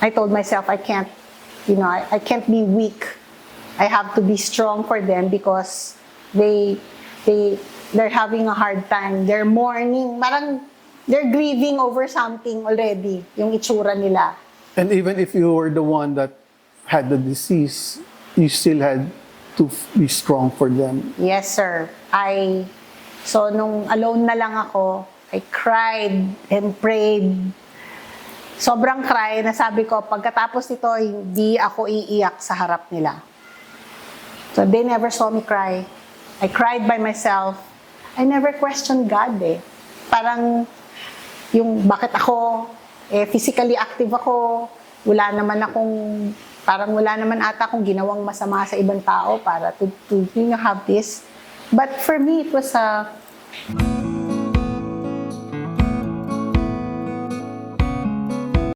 I told myself I can't, I can't be weak. I have to be strong for them because they're having a hard time. They're mourning, parang they're grieving over something already, yung itsura nila. And even if you were the one that had the disease, you still had to be strong for them. Yes, sir. So nung alone na lang ako, I cried and prayed. Sobrang cry na sabi ko, pagkatapos nito, hindi ako iiyak sa harap nila. So they never saw me cry. I cried by myself. I never questioned God eh. Parang yung bakit ako, physically active ako, wala naman ata akong ginawang masama sa ibang tao para to have this. But for me, it was